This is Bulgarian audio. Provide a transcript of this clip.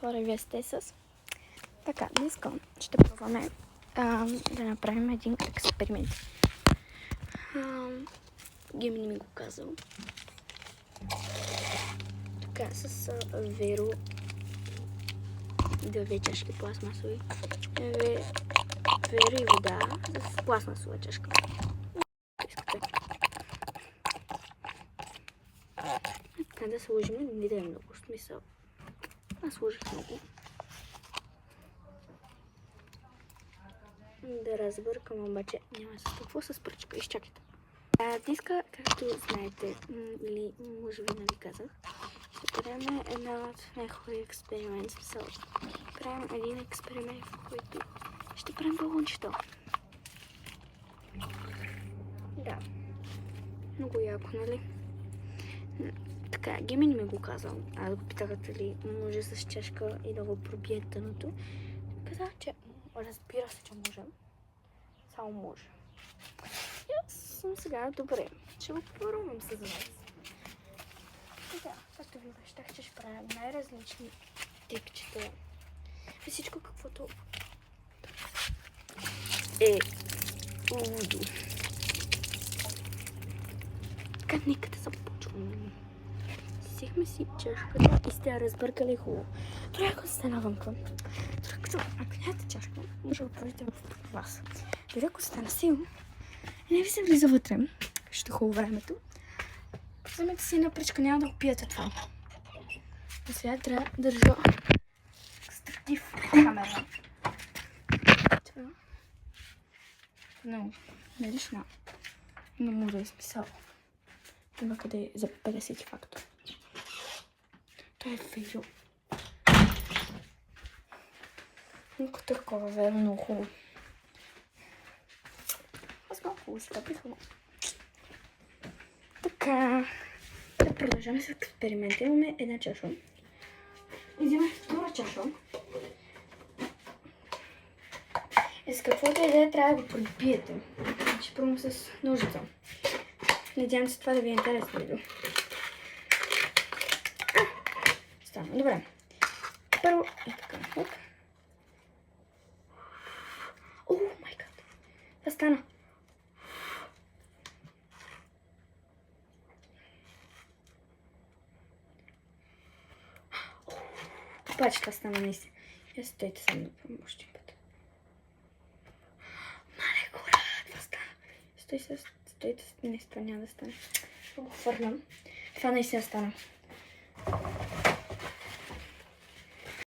хора, вие сте с... Така, днес ще пробваме да направим един експеримент. Гемин ми го казал. Така, с Веро, две чашки пластмасови. Веро и вода с пластмасова чашка. Така да сложим, не да е много смисъл. Аз сложих много. Да разбъркам, обаче няма с какво с пръчка. Изчакайте. Днеска, както знаете, или може би нали казах, ще правим една от най-хубави експерименти. Правим един експеримент, в който ще правим балончето. Да. Много яко, нали? Така, Гемин ми го казал. Аз го питах дали може с чашка и да го пробие дъното. Казах, че разбира се, че можем. Само може. И аз съм сега добре. Ще го пробвам с вас. Така, както ви обещах, че ще правим най-различни типчета. И всичко каквото е лудо. Така, нека да започваме. Взехме си чашката и сте я разбъркали хубаво. Това ако сте навънка. Ако нямате чашка, може да го правите в вас. Дори ако сте на сила, не ви се влиза вътре. Ще хубаво времето. Вземете си една пръчка, няма да го пиете това. А сега трябва да държа екстратив камера. Това. Но, не лично. Но може да е смисъл. Има къде за 50 фактор. Това е Веро. Много такова Веро, много хубаво. Аз малко хубаво си капиха, но... Така, да продължаваме с експеримента. Имаме една чаша. И взимаме втора чаша. И с каквото идея трябва да го пробиете. Ще пробвам с ножица. Надявам се това да ви е интересно видео. Стана, добре. Първо и така. Оп. О, май гад. Това стана. Обаче това стана наистина. Я стойте само да пробвам още път. Мале гора, това стана. Стойте, не, това няма да стане. Ще го хвърлям. Това наистина стана.